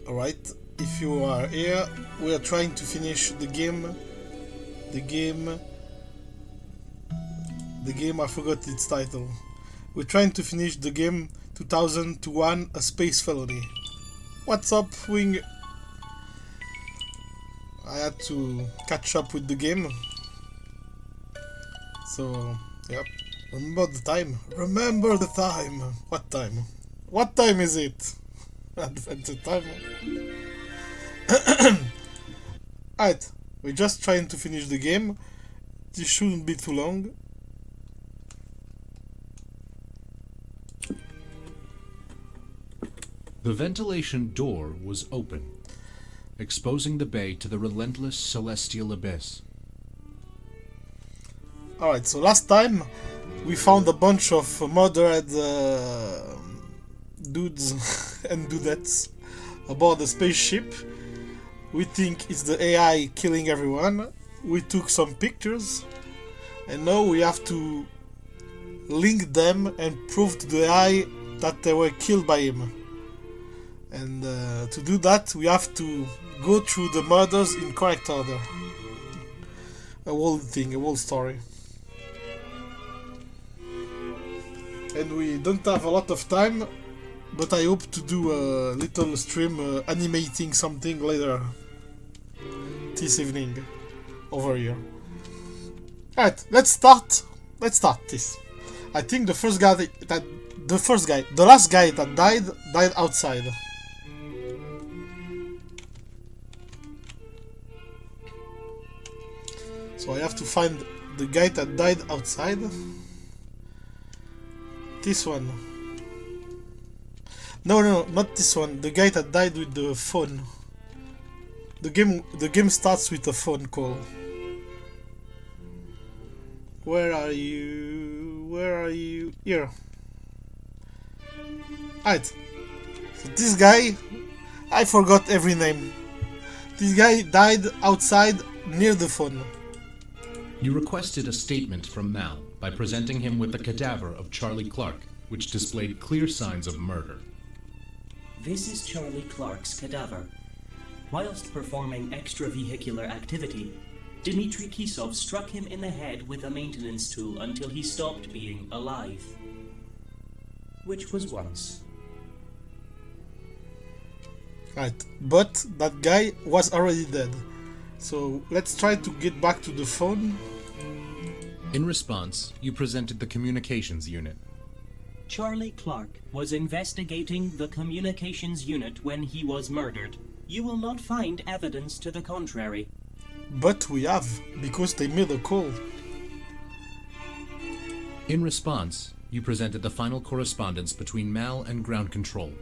Alright, if you are here, we are trying to finish the game. The game, I forgot its title. We're trying to finish the game 2001 A Space Felony. What's up, Wing? I had to catch up with the game. So, yep. Remember the time. Remember the time. What time? What time is it? Adventure time. Alright, we're just trying to finish the game. This shouldn't be too long. The ventilation door was open, exposing the bay to the relentless celestial abyss. Alright, so last time we found a bunch of murdered dudes and dudettes aboard the spaceship. We think it's the AI killing everyone. We took some pictures and now we have to link them and prove to the AI that they were killed by him. And to do that we have to go through the murders in correct order. A whole thing, a whole story. And we don't have a lot of time, but I hope to do a little stream animating something later this evening over here. Alright, let's start this. I think the last guy that died outside. So I have to find the guy that died outside. This one. No, not this one. The guy that died with the phone. The game starts with a phone call. Where are you? Where are you? Here. Alright. So this guy, I forgot every name. This guy died outside near the phone. You requested a statement from Mal by presenting him with the cadaver of Charlie Clark, which displayed clear signs of murder. This is Charlie Clark's cadaver. Whilst performing extravehicular activity, Dmitry Kisov struck him in the head with a maintenance tool until he stopped being alive. Which was once. Right, but that guy was already dead. So let's try to get back to the phone. In response, you presented the communications unit. Charlie Clark was investigating the communications unit when he was murdered. You will not find evidence to the contrary. But we have, because they made a call. In response, you presented the final correspondence between Mal and ground control.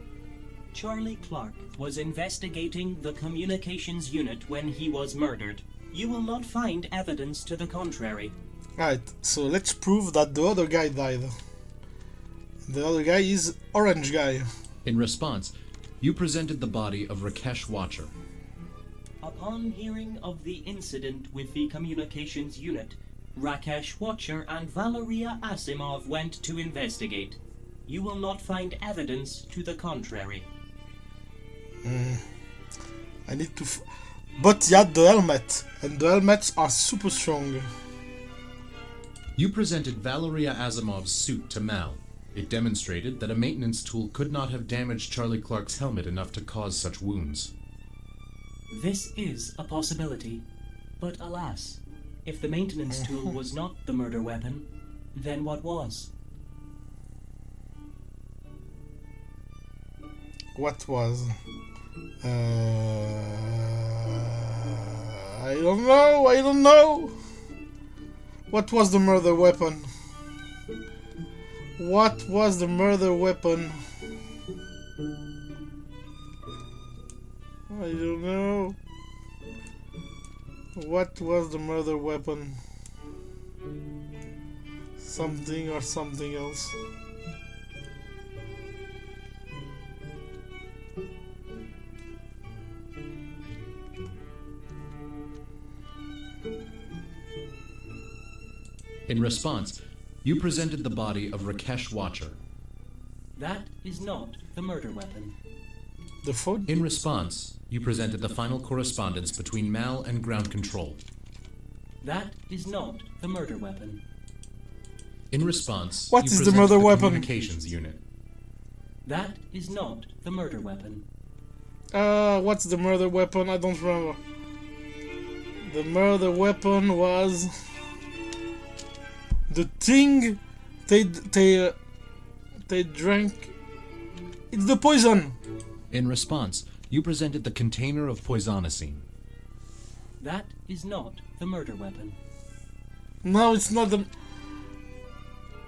Charlie Clark was investigating the communications unit when he was murdered. You will not find evidence to the contrary. Right, so let's prove that the other guy died. The other guy is Orange Guy. In response, you presented the body of Rakesh Watcher. Upon hearing of the incident with the communications unit, Rakesh Watcher and Valeria Asimov went to investigate. You will not find evidence to the contrary. I need to... But he had the helmet, and the helmets are super strong. You presented Valeria Asimov's suit to Mal. It demonstrated that a maintenance tool could not have damaged Charlie Clark's helmet enough to cause such wounds. This is a possibility, but alas, if the maintenance tool was not the murder weapon, then what was? What was? I don't know. What was the murder weapon? What was the murder weapon? I don't know. What was the murder weapon? Something or something else. In response, you presented the body of Rakesh Watcher. That is not the murder weapon. The phone? In response, you presented the final correspondence between Mal and ground control. That is not the murder weapon. In response, What you is the presented murder weapon? Communications unit. That is not the murder weapon. What's the murder weapon? I don't remember. The murder weapon was the thing they drank. It's the poison. In response, you presented the container of poisonosine. That is not the murder weapon. No, it's not the.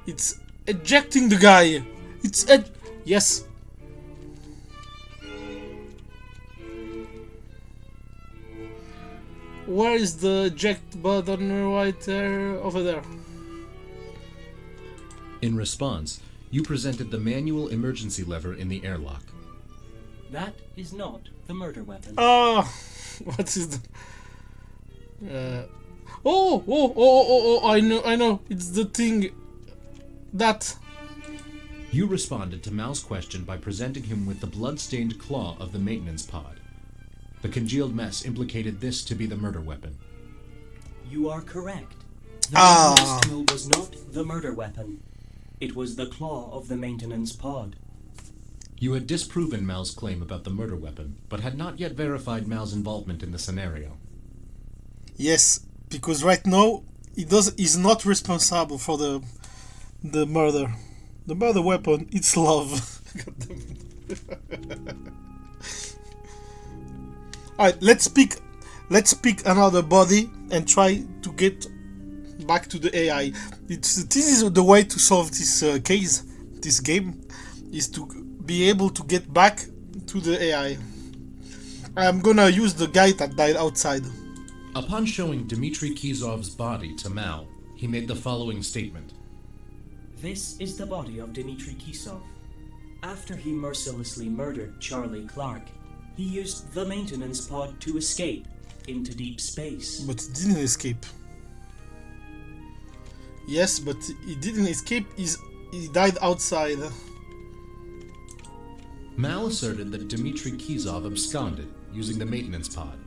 It's ejecting the guy. It's yes. Where is the eject button? Right there, over there. In response, you presented the manual emergency lever in the airlock. That is not the murder weapon. What is the? Oh! I know. It's the thing that. You responded to Mal's question by presenting him with the blood-stained claw of the maintenance pod. The congealed mess implicated this to be the murder weapon. You are correct. The maintenance tool was not the murder weapon. It was the claw of the maintenance pod. You had disproven Mal's claim about the murder weapon, but had not yet verified Mal's involvement in the scenario. Yes, because right now he's not responsible for the murder. The murder weapon, it's love. God damn it. Alright, let's pick another body and try to get back to the AI. This is the way to solve this case, this game, is to be able to get back to the AI. I'm gonna use the guy that died outside. Upon showing Dmitry Kizov's body to Mal, he made the following statement. This is the body of Dmitry Kisov. After he mercilessly murdered Charlie Clark, he used the maintenance pod to escape into deep space. But he didn't escape. Yes, but he didn't escape, he died outside. Mal asserted that Dmitry Kizov absconded using the maintenance pod,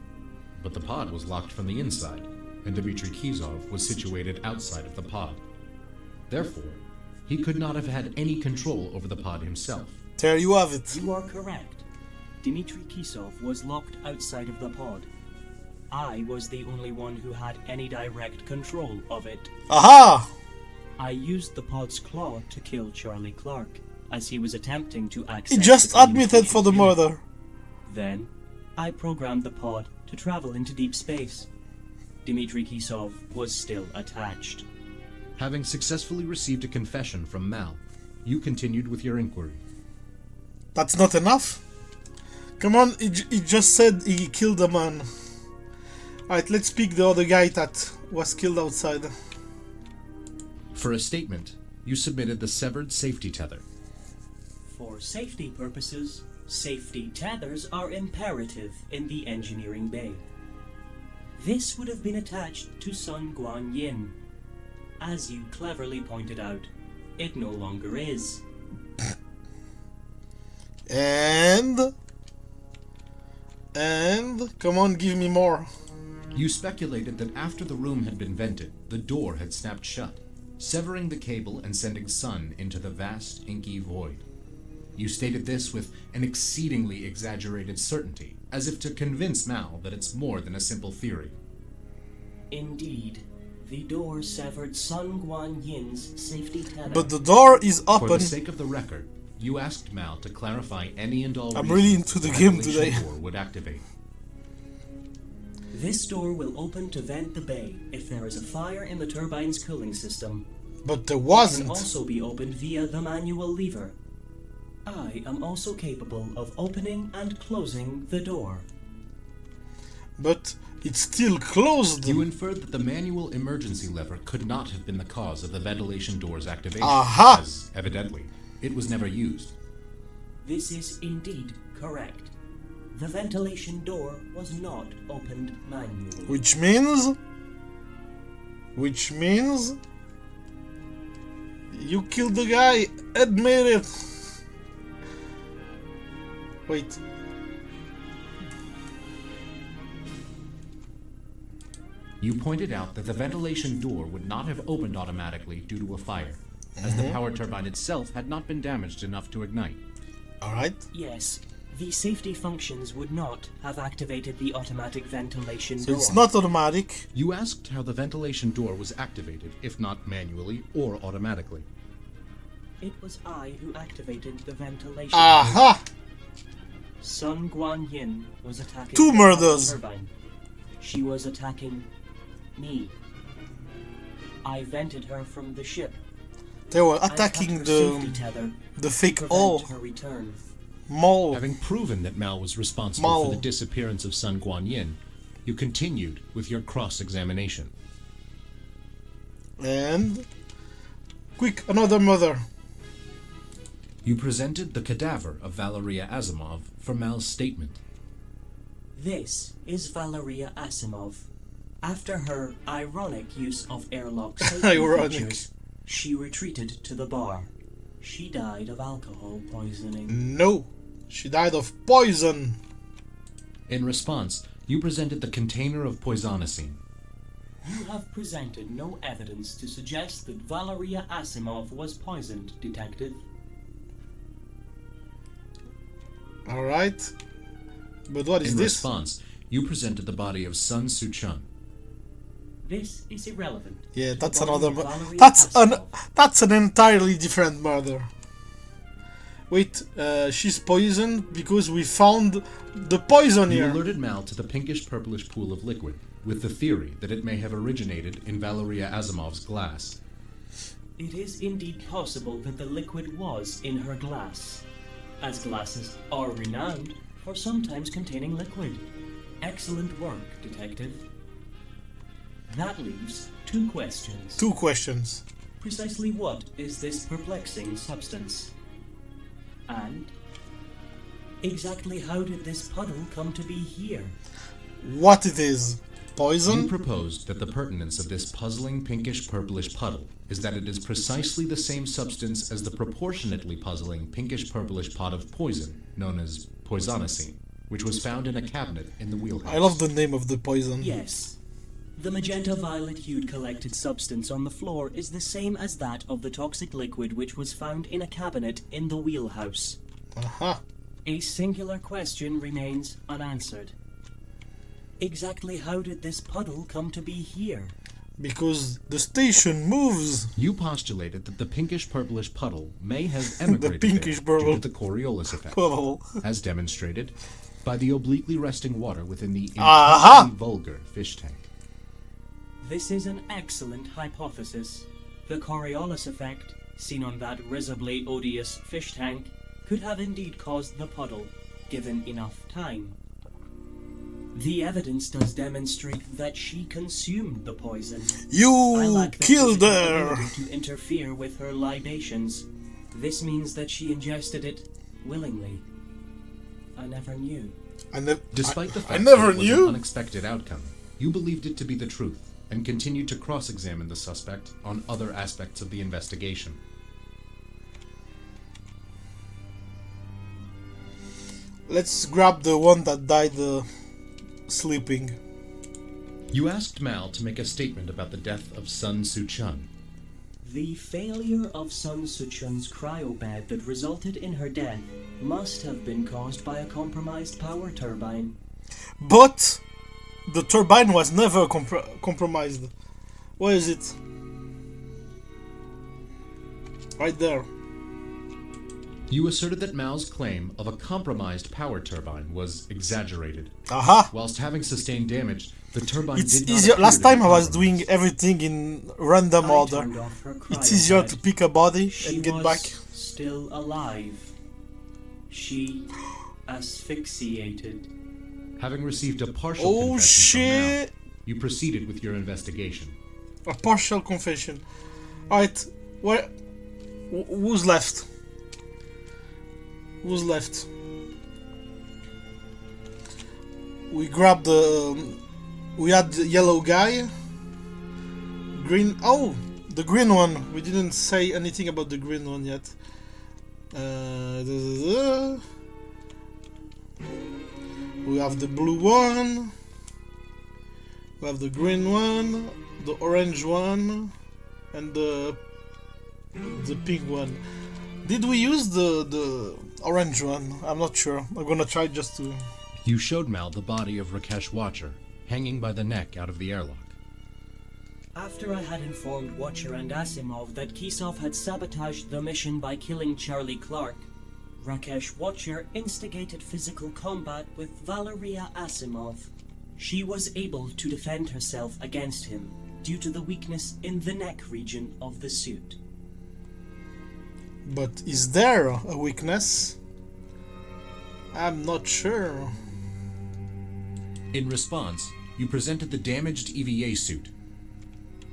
but the pod was locked from the inside, and Dmitry Kizov was situated outside of the pod. Therefore, he could not have had any control over the pod himself. There you have it. You are correct. Dmitry Kisov was locked outside of the pod. I was the only one who had any direct control of it. Aha! I used the pod's claw to kill Charlie Clark, as he was attempting to access He just the admitted for the communications murder. unit. Then, I programmed the pod to travel into deep space. Dmitry Kisov was still attached. Having successfully received a confession from Mal, you continued with your inquiry. That's not enough? Come on, he just said he killed a man. Alright, let's pick the other guy that was killed outside. For a statement, you submitted the severed safety tether. For safety purposes, safety tethers are imperative in the engineering bay. This would have been attached to Sun Guan Yin. As you cleverly pointed out, it no longer is. And come on, give me more. You speculated that after the room had been vented, the door had snapped shut, severing the cable and sending Sun into the vast, inky void. You stated this with an exceedingly exaggerated certainty, as if to convince Mal that it's more than a simple theory. Indeed, the door severed Sun Guan Yin's safety tether. But the door is For open. the sake of the record, you asked Mal to clarify any and all I'm reasons really into the game ventilation today. door would activate. This door will open to vent the bay if there is a fire in the turbine's cooling system. But there It can wasn't. also be opened via the manual lever. I am also capable of opening and closing the door. But it's still closed. You inferred that the manual emergency lever could not have been the cause of the ventilation door's activation, Aha! as, evidently, it was never used. This is indeed correct. The ventilation door was not opened manually. Which means You killed the guy. Admit it. Wait. You pointed out that the ventilation door would not have opened automatically due to a fire, as the power turbine itself had not been damaged enough to ignite. Alright. Yes, the safety functions would not have activated the automatic ventilation So door. it's not automatic. You asked how the ventilation door was activated, if not manually or automatically. It was I who activated the ventilation. Aha! Sun Guanyin was attacking Two the murders. turbine. She was attacking me. I vented her from the ship. They were I cut attacking her safety the tether fake to all prevent her return. mall. Having proven that Mal was responsible Mal. for the disappearance of Sun Guanyin, you continued with your cross-examination. And quick, another murder. You presented the cadaver of Valeria Asimov for Mal's statement. This is Valeria Asimov. After her ironic use of airlock safety Ironic. features, she retreated to the bar. She died of alcohol poisoning. No, she died of poison. In response, you presented the container of poisonicine. You have presented no evidence to suggest that Valeria Asimov was poisoned, Detective. Alright. But what is In this? response, you presented the body of Sun Su-chun. This is irrelevant. Yeah, to that's the body another. of Valeria That's Asimov. an entirely different murder. Wait, she's poisoned because we found the poison You here. alerted Mal to the pinkish-purplish pool of liquid, with the theory that it may have originated in Valeria Asimov's glass. It is indeed possible that the liquid was in her glass, as glasses are renowned for sometimes containing liquid. Excellent work, Detective. That leaves two questions. Two questions. Precisely what is this perplexing substance? And exactly how did this puddle come to be here? What it is? You Poison? proposed that the pertinence of this puzzling pinkish-purplish puddle is that it is precisely the same substance as the proportionately puzzling pinkish-purplish pot of poison, known as poisonicine, which was found in a cabinet in the wheelhouse. I love the name of the poison. Yes. The magenta-violet hued collected substance on the floor is the same as that of the toxic liquid which was found in a cabinet in the wheelhouse. Aha. A singular question remains unanswered. Exactly how did this puddle come to be here? Because the station moves. You postulated that the pinkish-purplish puddle may have emigrated pinkish there due purple. to the Coriolis effect, Puddle. as demonstrated by the obliquely resting water within the Aha! intensely vulgar fish tank. This is an excellent hypothesis. The Coriolis effect, seen on that risibly odious fish tank, could have indeed caused the puddle, given enough time. The evidence does demonstrate that she consumed the poison. I You lack the killed physical her. ability to interfere with her libations. This means that she ingested it willingly. I never knew. Despite the I fact never that it was knew. an unexpected outcome, you believed it to be the truth and continued to cross-examine the suspect on other aspects of the investigation. Let's grab the one that died sleeping. You asked Mal to make a statement about the death of Sun Su-chun. The failure of Sun Su-chun's cryobed that resulted in her death must have been caused by a compromised power turbine. But the turbine was never compromised. Where is it? Right there. You asserted that Mal's claim of a compromised power turbine was exaggerated. Aha! Whilst having sustained damage, the turbine It's did not easier. appear Last to time be I was compromised. doing everything in random I order. turned off her It's easier to cryobed. pick a body She and get was back. still alive. She asphyxiated. Having received a partial Oh confession from Mal, shit! you proceeded with your investigation. A partial confession. Alright, where? Who's left? Who's left? We grabbed the. We had the yellow guy. Green. Oh, The green one. We didn't say anything about the green one yet. We have the blue one. We have the green one, the orange one, and the pink one. Did we use the orange one? I'm not sure. I'm gonna try just to... You showed Mal the body of Rakesh Watcher, hanging by the neck out of the airlock. After I had informed Watcher and Asimov that Kisov had sabotaged the mission by killing Charlie Clark, Rakesh Watcher instigated physical combat with Valeria Asimov. She was able to defend herself against him due to the weakness in the neck region of the suit. But is there a weakness? I'm not sure. In response, you presented the damaged EVA suit.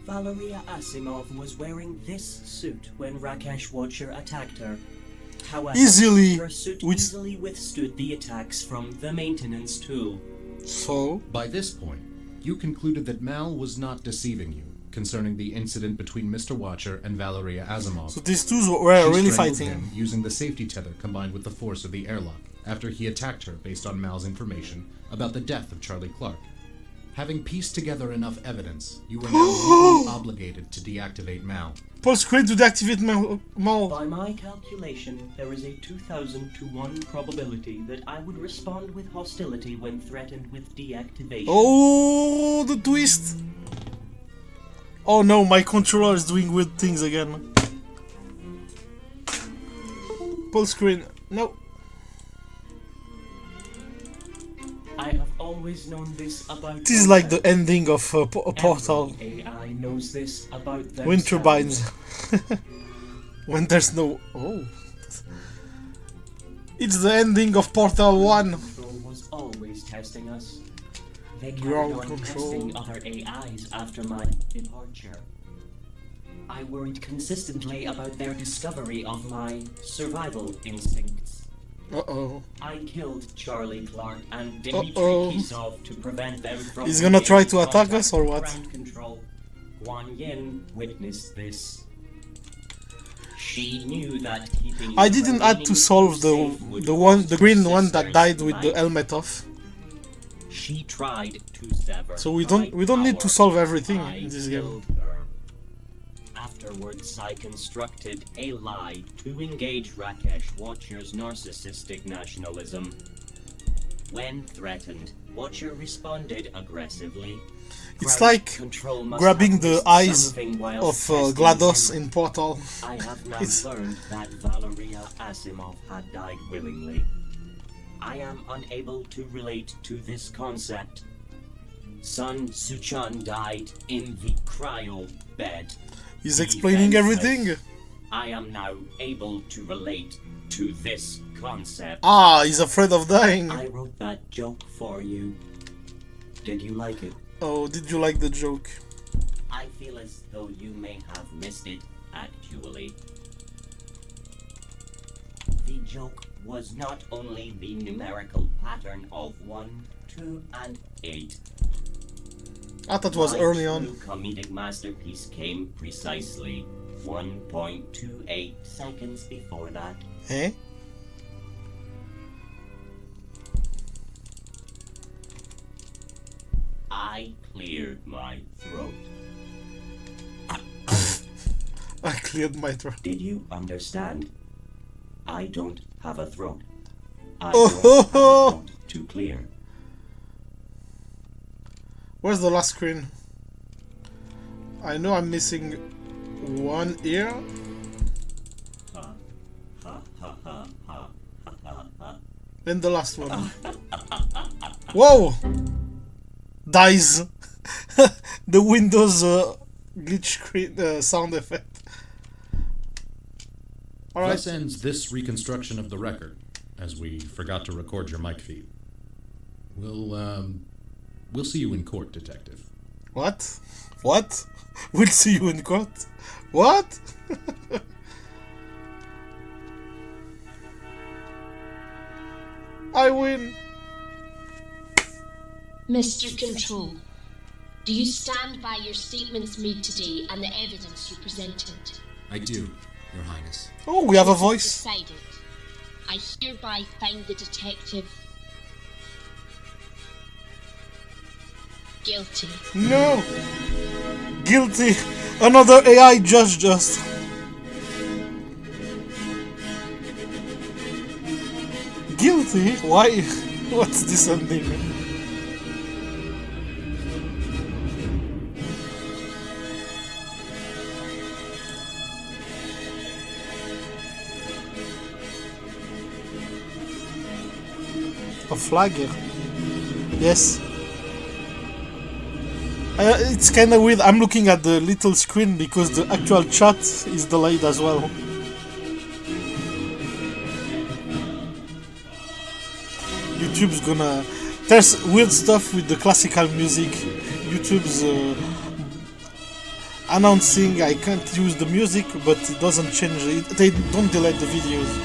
Valeria Asimov was wearing this suit when Rakesh Watcher attacked her. However, her suit easily withstood the attacks from the maintenance tool. So? By this point, you concluded that Mal was not deceiving you concerning the incident between Mr. Watcher and Valeria Asimov. So these two were really fighting. Him using the safety tether combined with the force of the airlock after he attacked her based on Mal's information about the death of Charlie Clark. Having pieced together enough evidence, you were now legally obligated to deactivate Mal. Pulse screen to deactivate Mal. By my calculation, there is a 2,000 to 1 probability that I would respond with hostility when threatened with deactivation. Oh, the twist! Oh no, my controller is doing weird things again. Pulse screen, no. I have always known this about. This is like the ending of Portal. Every AI knows this about themselves. Wind turbines. When there's no... Oh. It's the ending of Portal 1. Control was always testing us. They Ground carried on control. testing other AIs after my departure. I worried consistently about their discovery of my survival instincts. Uh-oh. I killed Charlie Clark and Dmitry Kisov to prevent them from... He's gonna try to attack us or what? Ground control. Guan Yin witnessed this. She knew that keeping... I didn't add to solve the green one that died with the helmet off. She tried to sever. So we don't need to solve everything in this game. Afterwards, I constructed a lie to engage Rakesh Watcher's narcissistic nationalism. When threatened, Watcher responded aggressively. It's like grabbing the eyes of GLaDOS in Portal. I have now learned that Valeria Asimov had died willingly. I am unable to relate to this concept. Sun Suchan died in the cryo bed. He's explaining everything. I am now able to relate to this concept. Ah, he's afraid of dying. I wrote that joke for you. Did you like it? Oh, did you like the joke? I feel as though you may have missed it, actually. The joke was not only the numerical pattern of 1, 2, and 8. I thought it was early on. My comedic masterpiece came precisely 1.28 seconds before that. Eh? I cleared my throat. I cleared my throat. Did you understand? I don't have a throat. I Oh, don't have a throat to clear. Where's the last screen? I know I'm missing one ear. Then the last one. Whoa! Dies. The Windows glitch screen sound effect. Alright. Thus ends this reconstruction of the record, as we forgot to record your mic feed. We'll see you in court, Detective. What? What? We'll see you in court? What? I win. Mr. Control, Do you stand by your statements made today and the evidence you presented? I do, Your Highness. Oh, we have a voice. Decided. I hereby find the detective guilty. No! Guilty! Another AI judged us. Guilty? Why? What's this ending? A flag here. Yes. It's kind of weird. I'm looking at the little screen because the actual chat is delayed as well. YouTube's gonna... There's weird stuff with the classical music. YouTube's announcing I can't use the music, but it doesn't change it. They don't delete the videos.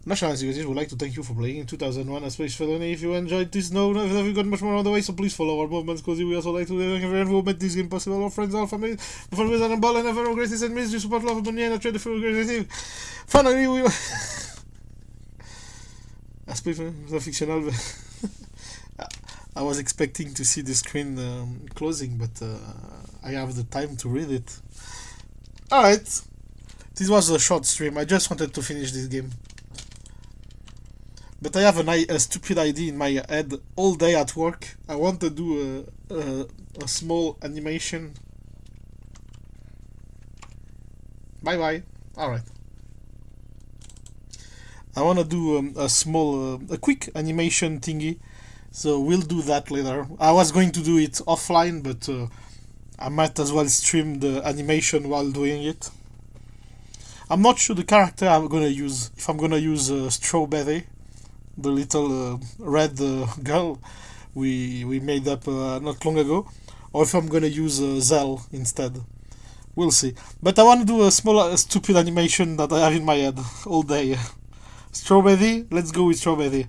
National Insecurities would like to thank you for playing in 2001 A Space Felony. If you enjoyed this, know that we've got much more on the way, so please follow our movements, because we also like to thank everyone who made this game possible, our friends, our family, the families and ball, and ever greatest enemies, you support love, money, and I trade for great. Finally, we... A Space Felony, fictional... I was expecting to see the screen closing, but I have the time to read it. Alright. This was a short stream, I just wanted to finish this game. But I have a stupid idea in my head all day at work. I want to do a small animation. Bye bye. Alright. I want to do a quick animation thingy. So we'll do that later. I was going to do it offline, but I might as well stream the animation while doing it. I'm not sure the character I'm gonna use. If I'm gonna use Strawberry, the little red girl we made up not long ago, or if I'm gonna use Zell instead. We'll see. But I want to do a small stupid animation that I have in my head all day. Strawberry, let's go with Strawberry.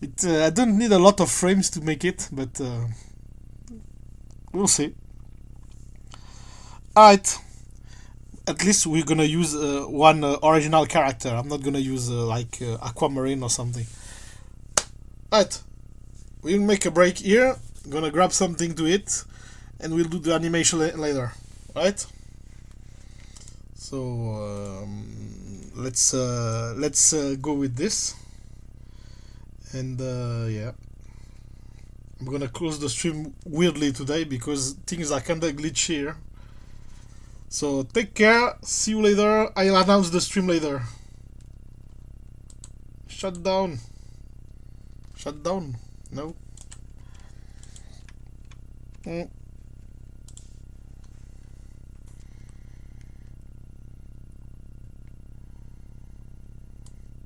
I don't need a lot of frames to make it, but we'll see. Alright. At least we're gonna use one original character. I'm not gonna use like Aquamarine or something. Alright, we'll make a break here. Gonna grab something to eat, and we'll do the animation later. Alright. So let's go with this, and yeah. I'm gonna close the stream weirdly today because things are kinda glitchy here. So take care, see you later, I'll announce the stream later. Shut down. Shut down? No.